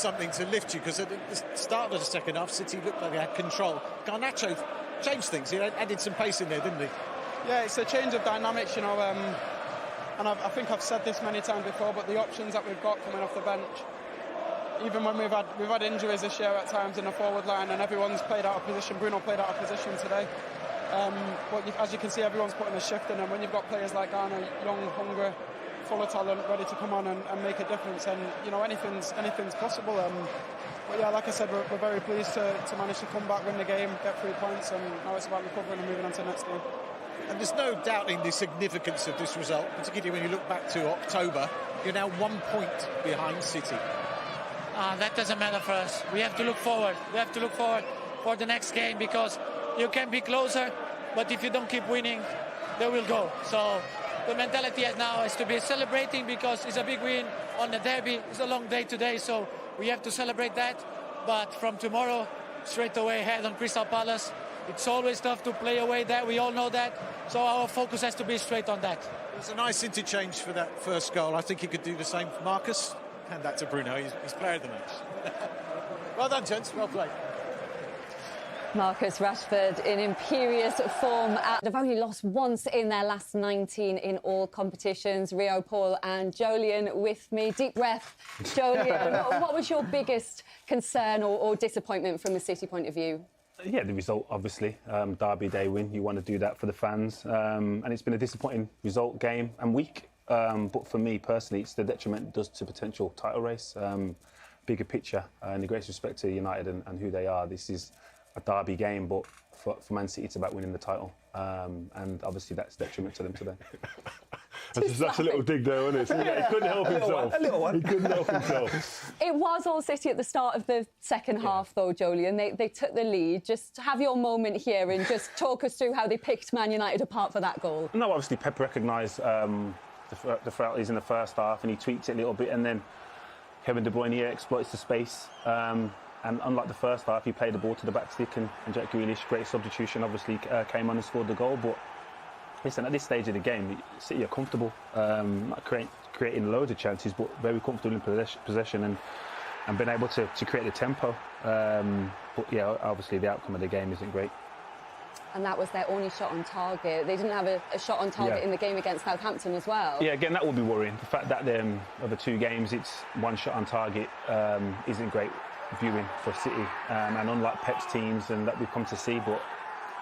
Something to lift you, because at the start of the second half, City looked like they had control. Garnacho changed things. He added some pace in there, didn't he? Yeah, it's a change of dynamics, you know. And I think I've said this many times before, but the options that we've got coming off the bench, even when we've had injuries this year at times in the forward line, and everyone's played out of position. Bruno played out of position today. But as you can see, everyone's putting a shift in, and when you've got players like Garner, young, hungry, full of talent, ready to come on and make a difference, and you know, anything's possible. But yeah, like I said, we're very pleased to manage to come back, win the game, get 3 points, and now it's about recovering and moving on to the next game. And there's no doubting the significance of this result, particularly when you look back to October. You're now 1 point behind City. That doesn't matter for us. We have to look forward. We have to look forward for the next game, because you can be closer, but if you don't keep winning, they will go. So the mentality now is to be celebrating, because it's a big win on the derby. It's a long day today, so we have to celebrate that. But from tomorrow, straight away head on Crystal Palace. It's always tough to play away there. We all know that. So our focus has to be straight on that. It was a nice interchange for that first goal. I think he could do the same for Marcus. Hand that to Bruno. He's player of the match. Well done, gents. Well played. Marcus Rashford in imperious form. They've only lost once in their last 19 in all competitions. Rio, Paul and Jolien with me. Deep breath. Jolien, what was your biggest concern or disappointment from the City point of view? Yeah, the result, obviously. Derby day win. You want to do that for the fans. And it's been a disappointing result, game and week. But for me, personally, it's the detriment it does to potential title race. Bigger picture, and the greatest respect to United and who they are. This is a derby game, but for Man City, it's about winning the title. And obviously, that's detriment to them today. That's a little dig there, wasn't it? He couldn't help himself. A little one. He couldn't help himself. It was all City at the start of the second half, though, Jolien. They took the lead. Just have your moment here and just talk us through how they picked Man United apart for that goal. No, obviously, Pep recognised the frailties in the first half, and he tweaked it a little bit, and then Kevin De Bruyne exploits the space. And unlike the first half, he played the ball to the back stick, and Jack Grealish, great substitution, obviously came on and scored the goal. But listen, at this stage of the game, City are comfortable, not creating loads of chances, but very comfortable in possession and been able to create the tempo. But yeah, obviously the outcome of the game isn't great. And that was their only shot on target. They didn't have a shot on target in the game against Southampton as well. Yeah, again, that will be worrying. The fact that over 2 games, it's 1 shot on target isn't great viewing for City. And unlike Pep's teams and that we've come to see, but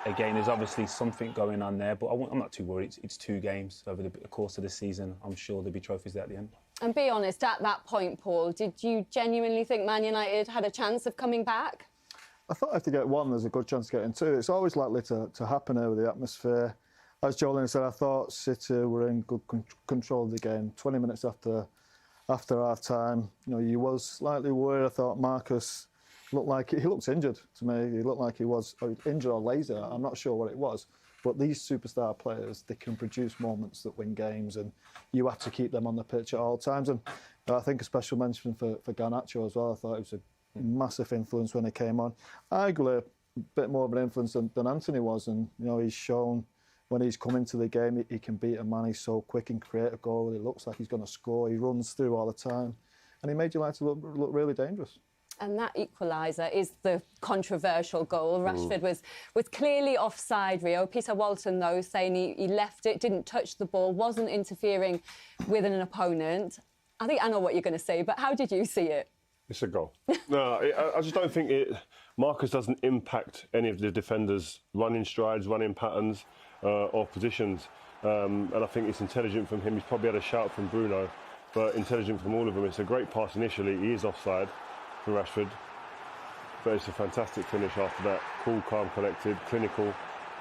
again, there's obviously something going on there. But I'm not too worried. It's 2 games over the course of the season. I'm sure there'll be trophies there at the end. And be honest, at that point, Paul, did you genuinely think Man United had a chance of coming back? I thought if they get 1, there's a good chance of getting 2. It's always likely to happen over the atmosphere. As Jolien said, I thought City were in good control of the game. 20 minutes after half time, you know, you was slightly worried. I thought Marcus looked injured to me. He looked like he was injured or lazy. I'm not sure what it was. But these superstar players, they can produce moments that win games, and you have to keep them on the pitch at all times. And I think a special mention for Garnacho as well. I thought it was a massive influence when he came on. Arguably a bit more of an influence than Anthony was, and you know, he's shown when he's come into the game he can beat a man. He's so quick and create a goal. He looks like he's going to score. He runs through all the time, and he made United look really dangerous. And that equaliser is the controversial goal. Rashford was clearly offside, Rio. Peter Walton, though, saying he left it, didn't touch the ball, wasn't interfering with an opponent. I think I know what you're going to say, but how did you see it? It's a goal. No, I just don't think Marcus doesn't impact any of the defenders' running strides, running patterns, or positions. And I think it's intelligent from him. He's probably had a shout from Bruno, but intelligent from all of them. It's a great pass initially. He is offside for Rashford, but it's a fantastic finish after that. Cool, calm, collected, clinical.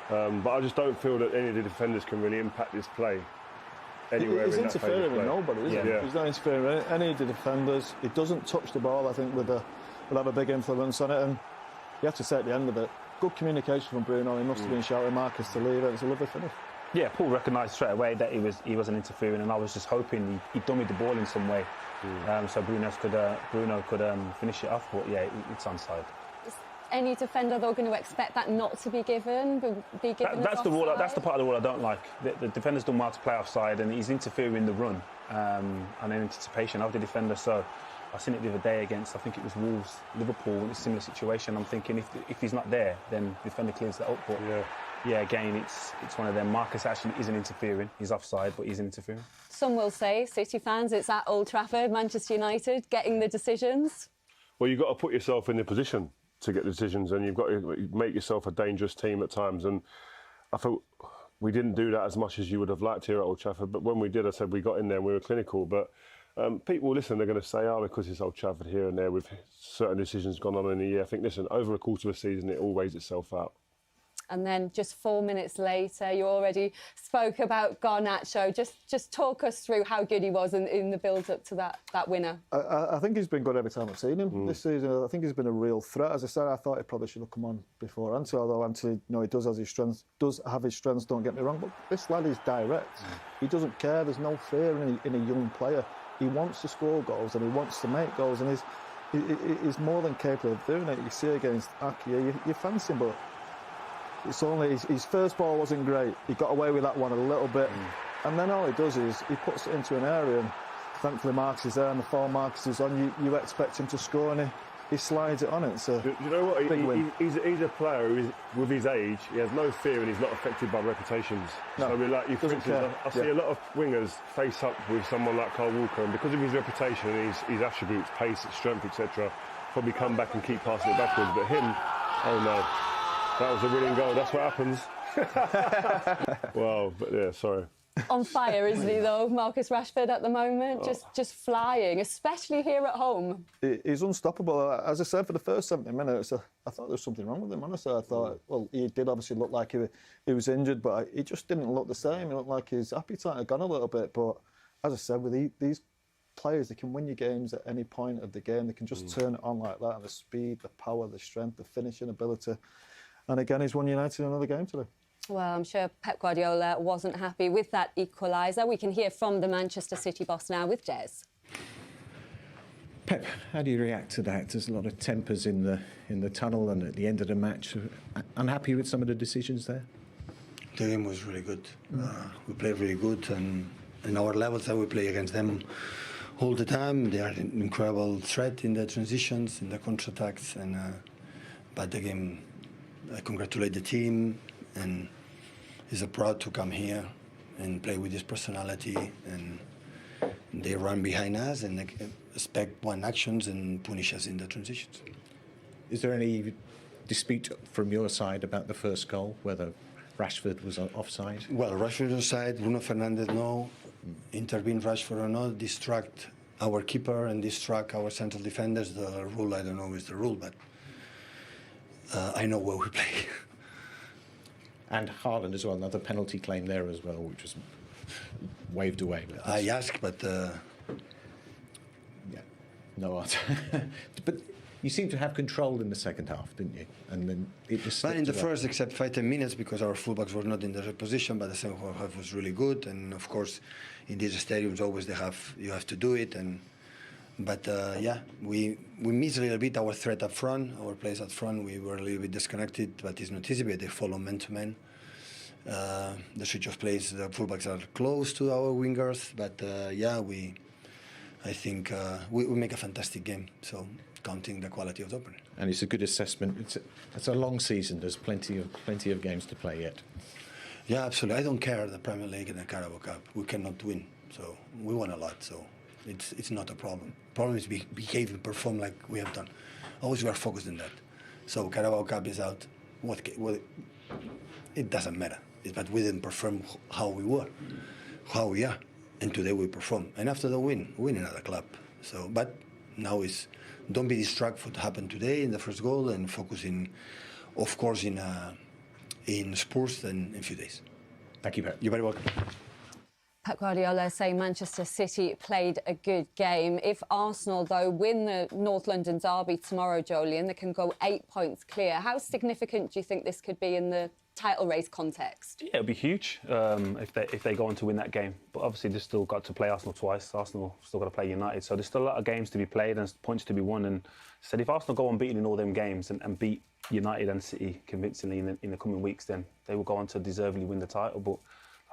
But I just don't feel that any of the defenders can really impact this play. Anywhere he's interfering with nobody, isn't he? Yeah. He's not interfering with any of the defenders. He doesn't touch the ball. I think will have a big influence on it. And you have to say at the end of it, good communication from Bruno. He must have been shouting Marcus to leave it. It's a lovely finish. Yeah, Paul recognised straight away that he wasn't interfering, and I was just hoping he dummied the ball in some way, so Bruno could finish it off. But yeah, it's onside. Any defender, though, going to expect that not to be given? That's the rule. That's the part of the rule I don't like. The defender's done well to play offside, and he's interfering in the run and in anticipation of the defender. So I seen it the other day against, I think it was Wolves, Liverpool, in a similar situation. I'm thinking if he's not there, then the defender clears that up. But yeah, again, it's one of them. Marcus actually isn't interfering. He's offside, but he's interfering. Some will say, City fans, it's at Old Trafford, Manchester United, getting the decisions. Well, you've got to put yourself in the position to get decisions, and you've got to make yourself a dangerous team at times. And I thought we didn't do that as much as you would have liked here at Old Trafford. But when we did, I said we got in there and we were clinical. But people, listen, they're going to say, oh, because it's Old Trafford here and there with certain decisions gone on in the year. I think, listen, over a quarter of a season, it all weighs itself out. And then just 4 minutes later, you already spoke about Garnacho. Just talk us through how good he was in the build-up to that winner. I think he's been good every time I've seen him this season. I think he's been a real threat. As I said, I thought he probably should have come on before Ante, although Ante, you know, he does have his strengths, don't get me wrong, but this lad is direct. He doesn't care. There's no fear in a young player. He wants to score goals and he wants to make goals, and he's more than capable of doing it. You see against Aki, you fancy him, but it's only his first ball wasn't great. He got away with that one a little bit, and then all he does is he puts it into an area, and thankfully Marcus is there and the 4 Marcus is on. You expect him to score, and he slides it on it. So you know what? Big win. He's a player who is, with his age, he has no fear and he's not affected by reputations. No, so we're like, for instance, I see a lot of wingers face up with someone like Kyle Walker, and because of his reputation and his attributes, pace, strength, etc., probably come back and keep passing it backwards. But him, oh no. That was a winning goal. That's what happens. Wow, but yeah, sorry. On fire, isn't he, though, Marcus Rashford at the moment? Just flying, especially here at home. He's unstoppable. As I said, for the first 70 minutes, I thought there was something wrong with him, honestly. I thought, well, he did obviously look like he was injured, but he just didn't look the same. He looked like his appetite had gone a little bit. But as I said, with these players, they can win you games at any point of the game. They can just turn it on like that. And the speed, the power, the strength, the finishing ability. And again, he's won United in another game today. Well, I'm sure Pep Guardiola wasn't happy with that equaliser. We can hear from the Manchester City boss now with Des. Pep, how do you react to that? There's a lot of tempers in the tunnel and at the end of the match. Unhappy with some of the decisions there? The game was really good. We played really good, and in our levels that we play against them all the time, they are an incredible threat in the transitions, in the counter-attacks, and but the game, I congratulate the team, and it's proud to come here and play with this personality, and they run behind us and they expect one actions and punish us in the transitions. Is there any dispute from your side about the first goal, whether Rashford was offside? Well, Rashford offside, Bruno Fernandes no, intervene Rashford or not, distract our keeper and distract our central defenders. The rule, I don't know is the rule, but I know where we play. And Haaland as well, another penalty claim there as well, which was waved away. I asked, but... yeah, no answer. But you seem to have control in the second half, didn't you? And then it just... But in the first, except 5-10 minutes, because our fullbacks were not in the right position, but the second half was really good. And of course, in these stadiums, always you have to do it. But yeah, we missed a little bit our threat up front, our players up front. We were a little bit disconnected, but it's not easy. They follow man to man. The switch of plays, the fullbacks are close to our wingers, but yeah, I think we make a fantastic game. So counting the quality of the opening. And it's a good assessment. It's a long season. There's plenty of games to play yet. Yeah, absolutely. I don't care the Premier League and the Carabao Cup. We cannot win, so we won a lot. So. It's not a problem. Problem is behave and perform like we have done. Always we are focused on that. So Carabao Cup is out. It doesn't matter. But we didn't perform how we were, how we are, and today we perform. And after the win another club. So, but now is don't be distracted for what happened today in the first goal and focus of course, in Spurs in a few days. Thank you, Pep. You're very welcome. Pep Guardiola saying Manchester City played a good game. If Arsenal, though, win the North London derby tomorrow, Jolien, they can go 8 points clear. How significant do you think this could be in the title race context? Yeah, it'll be huge if they go on to win that game. But obviously, they've still got to play Arsenal twice. Arsenal still got to play United. So there's still a lot of games to be played and points to be won. And said if Arsenal go unbeaten in all them games and beat United and City convincingly in the coming weeks, then they will go on to deservedly win the title. But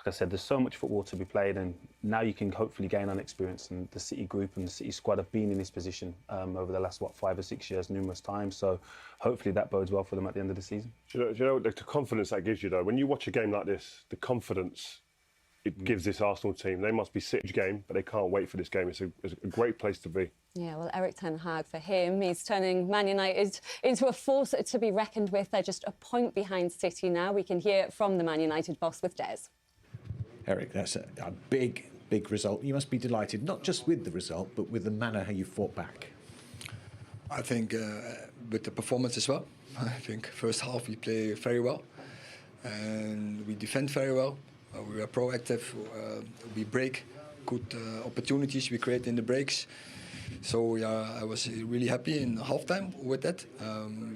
like I said, there's so much football to be played, and now you can hopefully gain on experience. And the City group and the City squad have been in this position over the last 5 or 6 years numerous times. So hopefully that bodes well for them at the end of the season. Do you know the confidence that gives you though? When you watch a game like this, the confidence it gives this Arsenal team. They must be sick game, but they can't wait for this game. It's a great place to be. Yeah, well, Erik ten Hag, for him, he's turning Man United into a force to be reckoned with. They're just a point behind City now. We can hear from the Man United boss with Des. Erik, that's a big result. You must be delighted, not just with the result, but with the manner how you fought back. I think with the performance as well. I think first half we play very well, and we defend very well. We are proactive. We break good opportunities we create in the breaks. So yeah, I was really happy in halftime with that.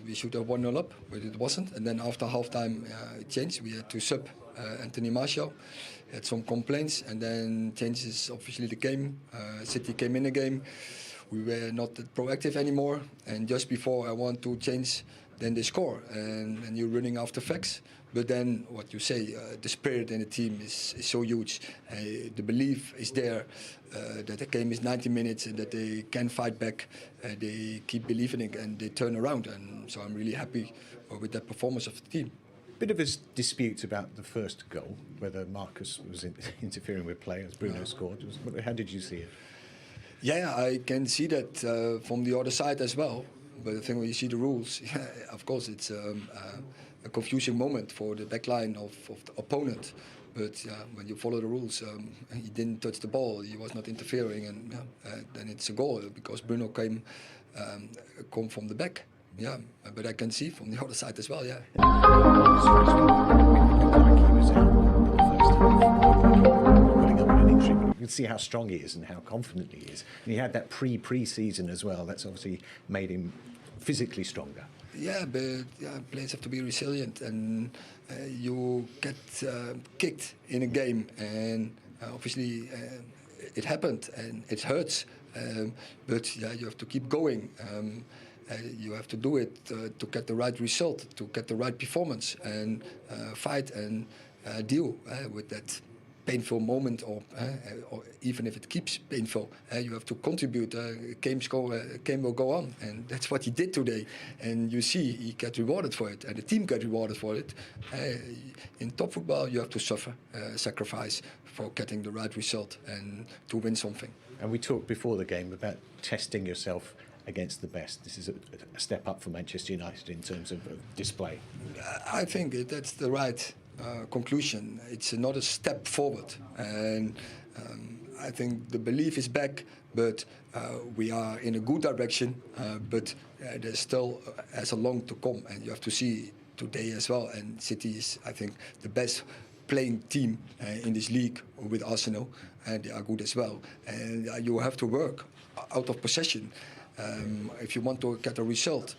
We should have 1-0 up, but it wasn't. And then after halftime, it changed. We had to sub Anthony Martial. Had some complaints, and then changes obviously the game. City came in the game. We were not proactive anymore. And just before I want to change, then they score, and you're running after facts. But then what you say, the spirit in the team is so huge. The belief is there that the game is 90 minutes and that they can fight back. They keep believing it and they turn around. And so I'm really happy with that performance of the team. Bit of a dispute about the first goal, whether Marcus was interfering with play as Bruno scored. How did you see it? Yeah, I can see that from the other side as well. But I think when you see the rules, of course it's a confusing moment for the back line of the opponent. But when you follow the rules, he didn't touch the ball, he was not interfering, and then it's a goal because Bruno come from the back. Yeah, but I can see from the other side as well, yeah. You can see how strong he is and how confident he is. And he had that pre-season as well. That's obviously made him physically stronger. Yeah, but players have to be resilient, and you get kicked in a game, and obviously it happened and it hurts. But yeah, you have to keep going. You have to do it to get the right result, to get the right performance, and fight and deal with that painful moment, or even if it keeps painful, you have to contribute. Game will go on, and that's what he did today. And you see, he got rewarded for it, and the team got rewarded for it. In top football, you have to suffer, sacrifice for getting the right result and to win something. And we talked before the game about testing yourself against the best. This is a step up for Manchester United in terms of display. I think that's the right conclusion. It's another step forward, and I think the belief is back, but we are in a good direction, but there's still has a long to come, and you have to see today as well. And City is, I think, the best playing team in this league with Arsenal, and they are good as well. And you have to work out of possession. If you want to get a result,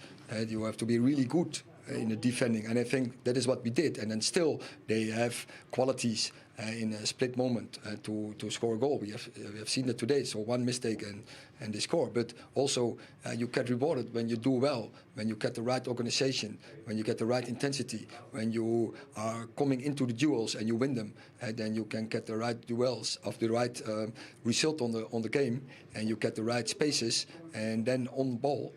you have to be really good in the defending, and I think that is what we did. And then still they have qualities in a split moment to score a goal. We have seen that today. So one mistake and they score. But also you get rewarded when you do well, when you get the right organization, when you get the right intensity, when you are coming into the duels and you win them. Then you can get the right duels of the right result on the game, and you get the right spaces, and then on ball.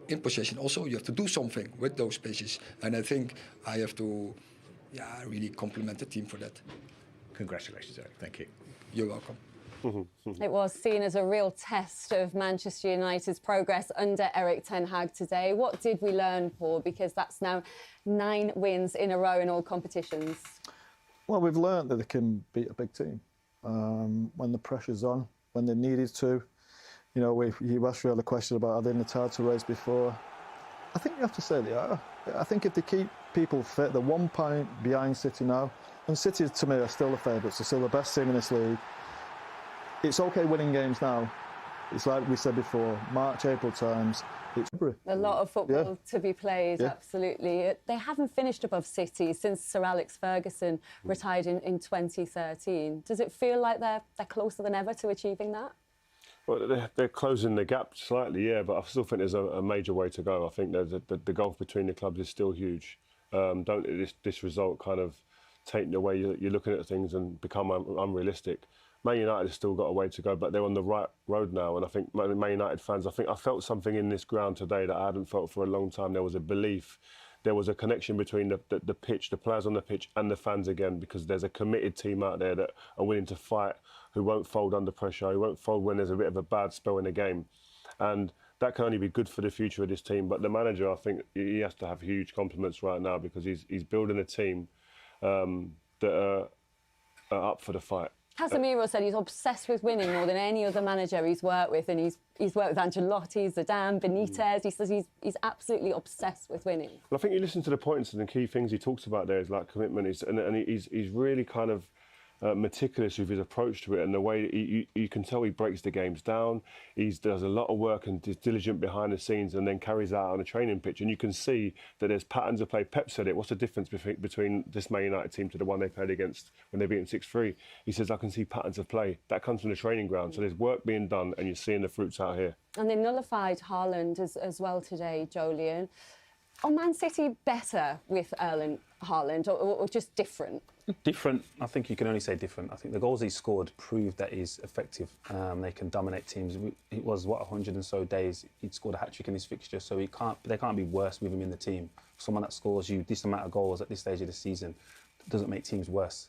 In possession also you have to do something with those spaces, and I think I have to really compliment the team for that. Congratulations, Erik. Thank you. You're welcome. It was seen as a real test of Manchester United's progress under Erik ten Hag today. What did we learn, Paul? Because that's now 9 wins in a row in all competitions. Well, we've learned that they can beat a big team when the pressure's on, when they needed to. You know, you asked really a question about are they in the title race before. I think you have to say they are. I think if they keep people fit, they're 1 point behind City now. And City, to me, are still the favourites. They're still the best team in this league. It's OK winning games now. It's like we said before, March, April times. It's a lot of football to be played, absolutely. They haven't finished above City since Sir Alex Ferguson retired in 2013. Does it feel like they're closer than ever to achieving that? Well, they're closing the gap slightly, yeah, but I still think there's a major way to go. I think the gulf between the clubs is still huge. Don't let this result kind of take the way you're looking at things and become unrealistic. Man United has still got a way to go, but they're on the right road now. And I think Man United fans, I felt something in this ground today that I hadn't felt for a long time. There was a belief, there was a connection between the pitch, the players on the pitch and the fans again, because there's a committed team out there that are willing to fight, who won't fold under pressure, who won't fold when there's a bit of a bad spell in the game. And that can only be good for the future of this team. But the manager, I think he has to have huge compliments right now, because he's building a team that are up for the fight. Casemiro said he's obsessed with winning more than any other manager he's worked with, and he's worked with Ancelotti, Zidane, Benitez. He says he's absolutely obsessed with winning. Well, I think you listen to the points and the key things he talks about there is like commitment. He's really kind of meticulous with his approach to it, and the way you can tell he breaks the games down. He does a lot of work and is diligent behind the scenes, and then carries that out on a training pitch. And you can see that there's patterns of play. Pep said it. What's the difference between this Man United team to the one they played against when they beat him 6-3? He says, I can see patterns of play. That comes from the training ground. So there's work being done, and you're seeing the fruits out here. And they nullified Haaland as well today, Jolien. Are Man City better with Erling Haaland, or just different? Different. I think you can only say different. I think the goals he scored proved that he's effective. They can dominate teams. It was 100 and so days he'd scored a hat-trick in his fixture, so they can't be worse with him in the team. Someone that scores you this amount of goals at this stage of the season doesn't make teams worse.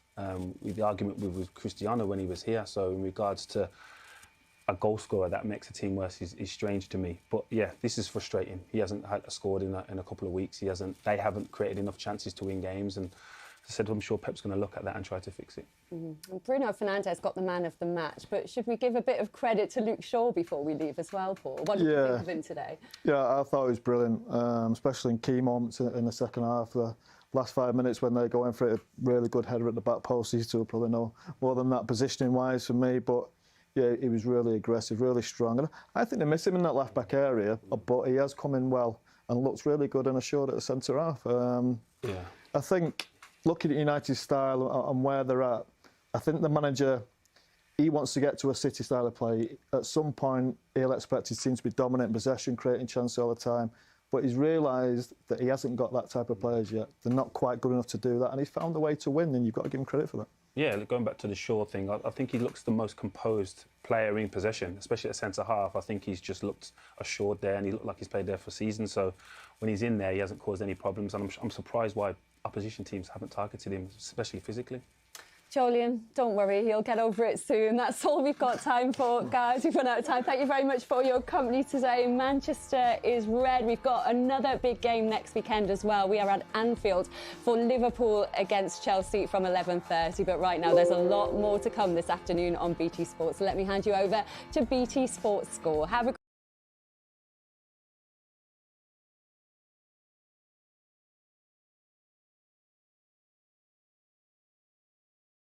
With the argument with Cristiano when he was here, so in regards to a goal scorer that makes a team worse is strange to me. But yeah, this is frustrating. He hasn't scored in a couple of weeks. They haven't created enough chances to win games, and as I said, I'm sure Pep's going to look at that and try to fix it. Mm-hmm. Bruno Fernandes got the man of the match, but should we give a bit of credit to Luke Shaw before we leave as well, Paul? What did you think of him today? Yeah, I thought he was brilliant, especially in key moments in the second half. The last 5 minutes when they're going for it, a really good header at the back post. These two will probably know more than that positioning-wise for me, but yeah, he was really aggressive, really strong. And I think they miss him in that left-back area, but he has come in well and looks really good and assured at the centre-half. I think, looking at United's style and where they're at, I think the manager, he wants to get to a City style of play. At some point, he'll expect his team to be dominant in possession, creating chances all the time. But he's realised that he hasn't got that type of players yet. They're not quite good enough to do that, and he's found a way to win, and you've got to give him credit for that. Yeah, going back to the Shaw thing, I think he looks the most composed player in possession, especially at centre-half. I think he's just looked assured there, and he looked like he's played there for seasons. So when he's in there, he hasn't caused any problems, and I'm surprised why opposition teams haven't targeted him, especially physically. Jolien, don't worry, he'll get over it soon. That's all we've got time for, guys. We've run out of time. Thank you very much for your company today. Manchester is red. We've got another big game next weekend as well. We are at Anfield for Liverpool against Chelsea from 11:30. But right now, there's a lot more to come this afternoon on BT Sports. So let me hand you over to BT Sports Score. Have a